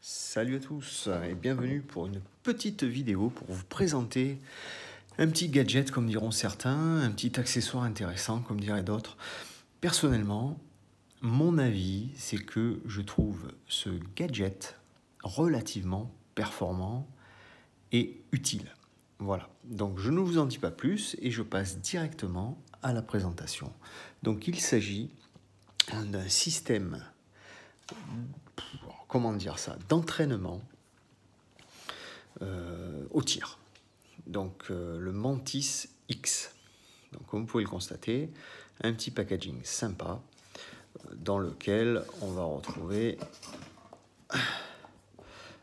Salut à tous et bienvenue pour une petite vidéo pour vous présenter un petit gadget comme diront certains, un petit accessoire intéressant comme diraient d'autres. Personnellement, mon avis c'est que je trouve ce gadget relativement performant et utile. Voilà, donc je ne vous en dis pas plus et je passe directement à la présentation. Donc il s'agit d'un système, comment dire ça, d'entraînement au tir. Donc le Mantis X. Donc comme vous pouvez le constater, un petit packaging sympa dans lequel on va retrouver...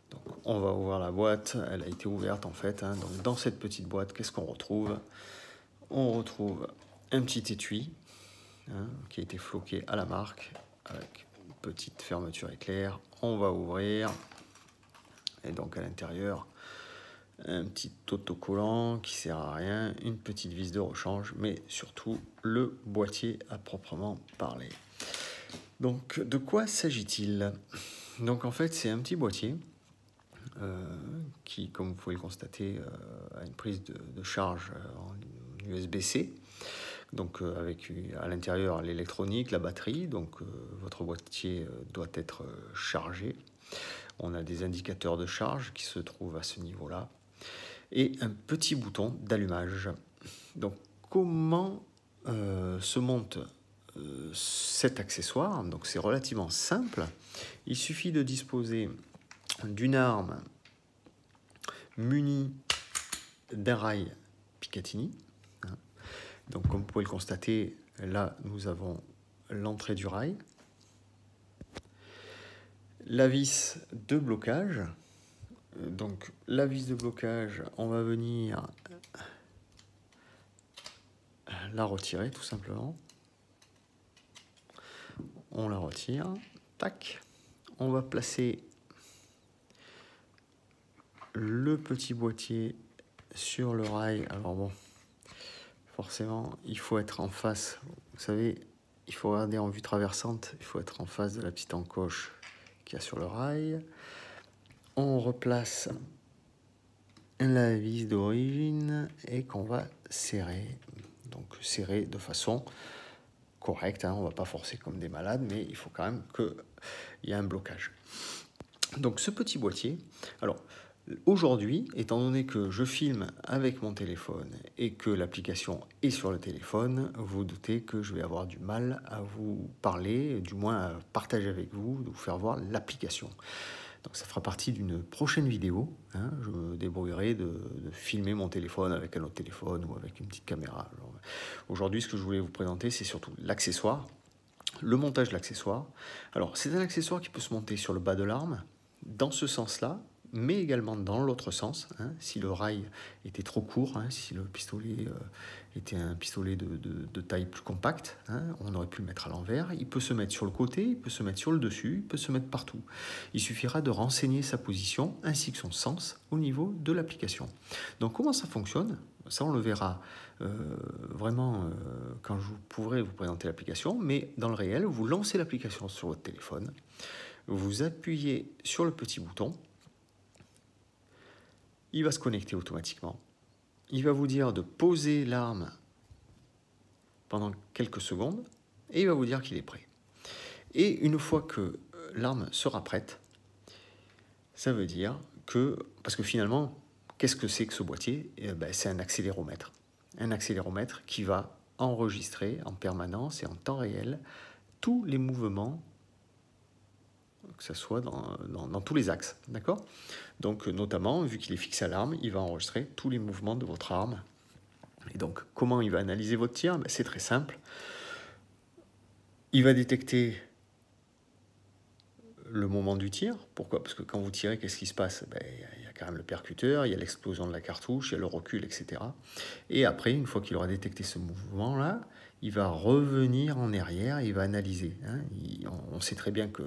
Donc, on va ouvrir la boîte, elle a été ouverte en fait. Donc dans cette petite boîte, qu'est-ce qu'on retrouve? On retrouve un petit étui qui a été floqué à la marque avec une petite fermeture éclair. On va ouvrir et donc à l'intérieur, un petit autocollant qui sert à rien, une petite vis de rechange, mais surtout le boîtier à proprement parler. Donc de quoi s'agit-il? Donc en fait c'est un petit boîtier qui, comme vous pouvez le constater, a une prise de charge en USB-C. Donc avec à l'intérieur l'électronique, la batterie, donc votre boîtier doit être chargé. On a des indicateurs de charge qui se trouvent à ce niveau-là. Et un petit bouton d'allumage. Donc comment se monte cet accessoire? Donc c'est relativement simple. Il suffit de disposer d'une arme munie d'un rail Picatinny. Donc comme vous pouvez le constater, là nous avons l'entrée du rail, la vis de blocage. Donc la vis de blocage, on va venir la retirer tout simplement. On la retire, tac. On va placer le petit boîtier sur le rail. Alors bon, forcément, il faut être en face. Vous savez, il faut regarder en vue traversante. Il faut être en face de la petite encoche qu'il y a sur le rail. On replace la vis d'origine et qu'on va serrer. Donc serrer de façon correcte. On ne va pas forcer comme des malades, mais il faut quand même qu'il y ait un blocage. Donc ce petit boîtier, alors aujourd'hui, étant donné que je filme avec mon téléphone et que l'application est sur le téléphone, vous doutez que je vais avoir du mal à vous parler, du moins à partager avec vous, de vous faire voir l'application. Donc ça fera partie d'une prochaine vidéo. Je me débrouillerai de filmer mon téléphone avec un autre téléphone ou avec une petite caméra. Aujourd'hui, ce que je voulais vous présenter, c'est surtout l'accessoire, le montage de l'accessoire. Alors c'est un accessoire qui peut se monter sur le bas de l'arme, dans ce sens-là, mais également dans l'autre sens, si le rail était trop court, si le pistolet était un pistolet de taille plus compacte, on aurait pu le mettre à l'envers. Il peut se mettre sur le côté, il peut se mettre sur le dessus, il peut se mettre partout. Il suffira de renseigner sa position ainsi que son sens au niveau de l'application. Donc comment ça fonctionne? Ça, on le verra vraiment quand je pourrai vous présenter l'application, mais dans le réel, vous lancez l'application sur votre téléphone, vous appuyez sur le petit bouton, il va se connecter automatiquement, il va vous dire de poser l'arme pendant quelques secondes, et il va vous dire qu'il est prêt. Et une fois que l'arme sera prête, ça veut dire que, parce que finalement, qu'est-ce que c'est que ce boîtier? C'est un accéléromètre. Un accéléromètre qui va enregistrer en permanence et en temps réel tous les mouvements, que ce soit dans tous les axes, d'accord? Donc notamment, vu qu'il est fixé à l'arme, il va enregistrer tous les mouvements de votre arme. Et donc, comment il va analyser votre tir? C'est très simple. Il va détecter le moment du tir. Pourquoi? Parce que quand vous tirez, qu'est-ce qui se passe? Il y a quand même le percuteur, il y a l'explosion de la cartouche, il y a le recul, etc. Et après, une fois qu'il aura détecté ce mouvement-là, il va revenir en arrière et il va analyser. On sait très bien que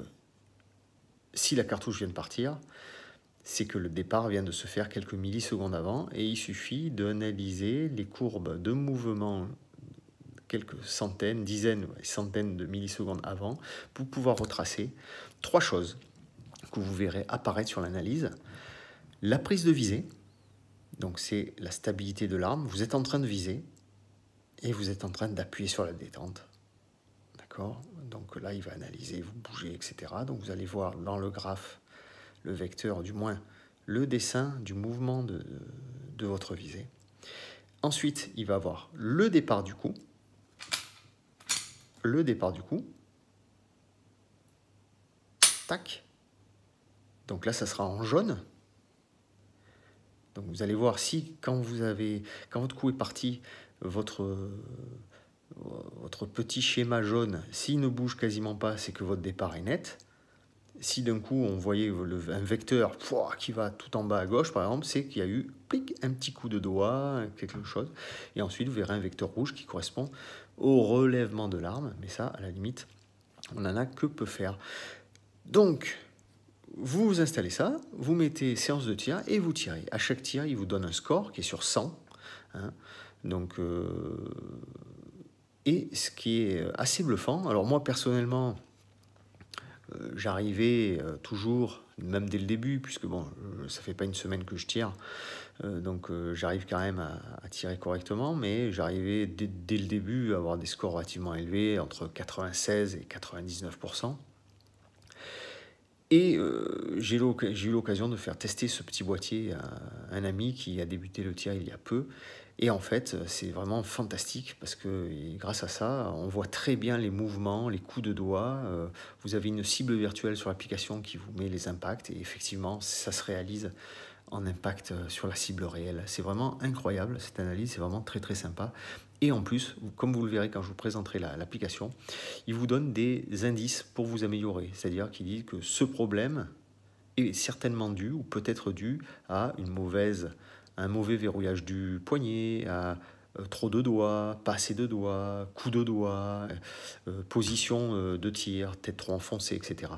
si la cartouche vient de partir, c'est que le départ vient de se faire quelques millisecondes avant, et il suffit d'analyser les courbes de mouvement quelques centaines, dizaines, centaines de millisecondes avant, pour pouvoir retracer trois choses. que vous verrez apparaître sur l'analyse. La prise de visée, donc c'est la stabilité de l'arme. Vous êtes en train de viser et vous êtes en train d'appuyer sur la détente. D'accord? Donc là, il va analyser, vous bougez, etc. Donc vous allez voir dans le graphe, le vecteur, du moins le dessin du mouvement de votre visée. Ensuite, il va voir le départ du coup. Le départ du coup. Tac. Donc là, ça sera en jaune. Donc vous allez voir si, quand votre coup est parti, votre petit schéma jaune, s'il ne bouge quasiment pas, c'est que votre départ est net. Si d'un coup, on voyait un vecteur qui va tout en bas à gauche, par exemple, c'est qu'il y a eu un petit coup de doigt, quelque chose. Et ensuite, vous verrez un vecteur rouge qui correspond au relèvement de l'arme. Mais ça, à la limite, on n'en a que peu faire. Donc, vous installez ça, vous mettez séance de tir et vous tirez. À chaque tir, il vous donne un score qui est sur 100. Hein. Donc, et ce qui est assez bluffant, alors moi personnellement, j'arrivais toujours, même dès le début, puisque bon, ça fait pas une semaine que je tire, donc j'arrive quand même à tirer correctement, mais j'arrivais dès le début à avoir des scores relativement élevés, entre 96 et 99%. Et j'ai eu l'occasion de faire tester ce petit boîtier à un ami qui a débuté le tir il y a peu. Et en fait, c'est vraiment fantastique parce que grâce à ça, on voit très bien les mouvements, les coups de doigt. Vous avez une cible virtuelle sur l'application qui vous met les impacts et effectivement, ça se réalise en impact sur la cible réelle. C'est vraiment incroyable cette analyse, c'est vraiment très très sympa. Et en plus, comme vous le verrez quand je vous présenterai l'application, il vous donne des indices pour vous améliorer. C'est-à-dire qu'il dit que ce problème est certainement dû ou peut-être dû à un mauvais verrouillage du poignet, à trop de doigts, pas assez de doigts, coup de doigt, position de tir, tête trop enfoncée, etc.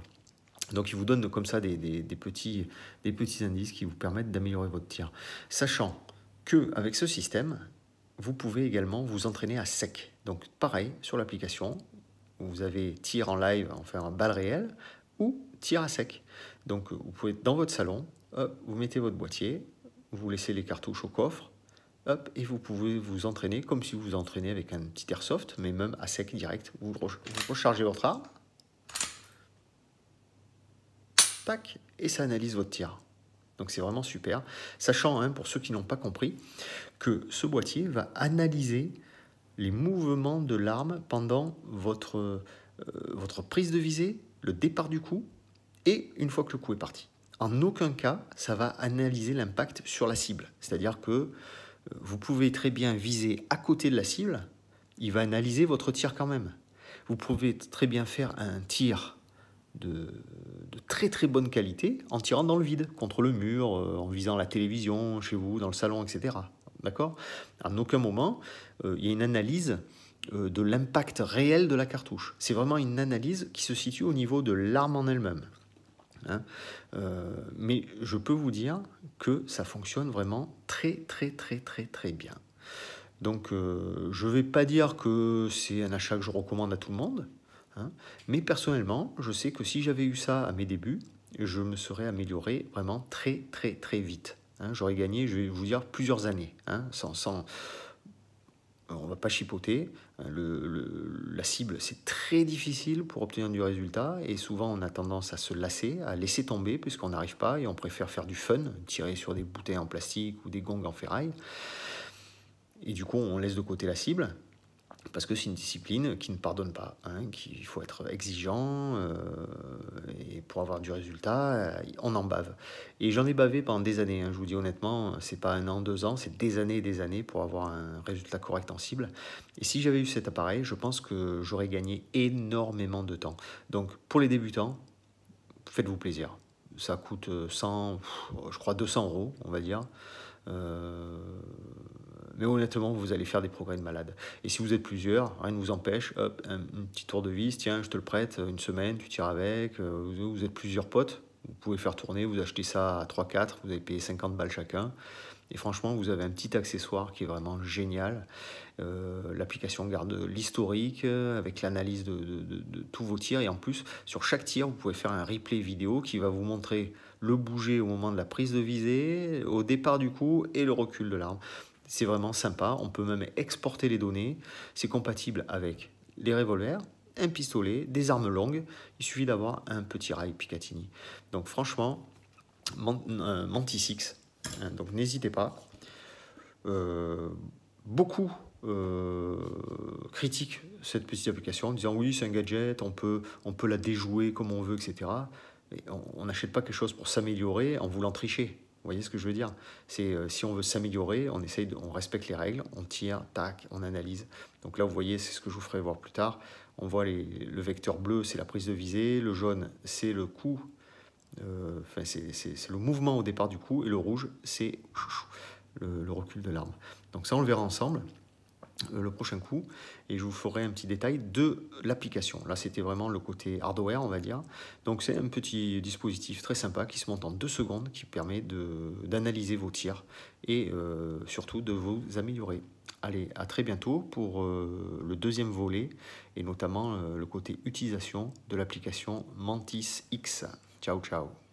Donc il vous donne comme ça des petits indices qui vous permettent d'améliorer votre tir. Sachant qu'avec ce système, vous pouvez également vous entraîner à sec. Donc pareil, sur l'application, vous avez tir en live, enfin en balle réelle, ou tir à sec. Donc vous pouvez être dans votre salon, hop, vous mettez votre boîtier, vous laissez les cartouches au coffre, hop, et vous pouvez vous entraîner comme si vous vous entraînez avec un petit airsoft, mais même à sec direct. Vous rechargez votre arme, tac, et ça analyse votre tir. Donc c'est vraiment super. Sachant, hein, pour ceux qui n'ont pas compris, que ce boîtier va analyser les mouvements de l'arme pendant votre prise de visée, le départ du coup, et une fois que le coup est parti. En aucun cas, ça va analyser l'impact sur la cible. C'est-à-dire que vous pouvez très bien viser à côté de la cible, il va analyser votre tir quand même. Vous pouvez très bien faire un tir de très très bonne qualité en tirant dans le vide, contre le mur, en visant la télévision, chez vous, dans le salon, etc. D'accord? En aucun moment, il y a une analyse de l'impact réel de la cartouche. C'est vraiment une analyse qui se situe au niveau de l'arme en elle-même. Hein, mais je peux vous dire que ça fonctionne vraiment très très très très très bien. Donc je ne vais pas dire que c'est un achat que je recommande à tout le monde, hein, mais personnellement, je sais que si j'avais eu ça à mes débuts, je me serais amélioré vraiment très très très vite. Hein, j'aurais gagné, je vais vous dire, plusieurs années, hein, on ne va pas chipoter. La cible, c'est très difficile pour obtenir du résultat et souvent on a tendance à se lasser, à laisser tomber puisqu'on n'arrive pas et on préfère faire du fun, tirer sur des bouteilles en plastique ou des gongs en ferraille. Et du coup, on laisse de côté la cible parce que c'est une discipline qui ne pardonne pas. Hein, il faut être exigeant et pour avoir du résultat, on en bave. Et j'en ai bavé pendant des années. Hein, je vous dis honnêtement, c'est pas 1 an, 2 ans, c'est des années et des années pour avoir un résultat correct en cible. Et si j'avais eu cet appareil, je pense que j'aurais gagné énormément de temps. Donc pour les débutants, faites-vous plaisir. Ça coûte 100, je crois 200 €, on va dire. Mais honnêtement, vous allez faire des progrès de malade. Et si vous êtes plusieurs, rien ne vous empêche, hop, un petit tour de vis, tiens, je te le prête, une semaine, tu tires avec, vous êtes plusieurs potes, Vous pouvez faire tourner, vous achetez ça à 3-4, vous avez payé 50 balles chacun. Et franchement, vous avez un petit accessoire qui est vraiment génial. L'application garde l'historique avec l'analyse de tous vos tirs. Et en plus, sur chaque tir, vous pouvez faire un replay vidéo qui va vous montrer le bouger au moment de la prise de visée, au départ du coup et le recul de l'arme. C'est vraiment sympa. On peut même exporter les données. C'est compatible avec les revolvers, un pistolet, des armes longues. Il suffit d'avoir un petit rail Picatinny. Donc franchement, Mantis X. Donc n'hésitez pas. Beaucoup critiquent cette petite application en disant oui, c'est un gadget, on peut la déjouer comme on veut, etc. Mais on n'achète pas quelque chose pour s'améliorer en voulant tricher. Vous voyez ce que je veux dire? C'est si on veut s'améliorer, on respecte les règles, on tire, tac, on analyse. Donc là, vous voyez, c'est ce que je vous ferai voir plus tard. On voit le vecteur bleu, c'est la prise de visée, le jaune, c'est le coup. C'est le mouvement au départ du coup, et le rouge, c'est le recul de l'arme. Donc ça, on le verra ensemble le prochain coup, et je vous ferai un petit détail de l'application. Là, c'était vraiment le côté hardware, on va dire. Donc c'est un petit dispositif très sympa qui se monte en 2 secondes, qui permet d'analyser vos tirs et surtout de vous améliorer. Allez, à très bientôt pour le deuxième volet, et notamment le côté utilisation de l'application Mantis X. Ciao, ciao.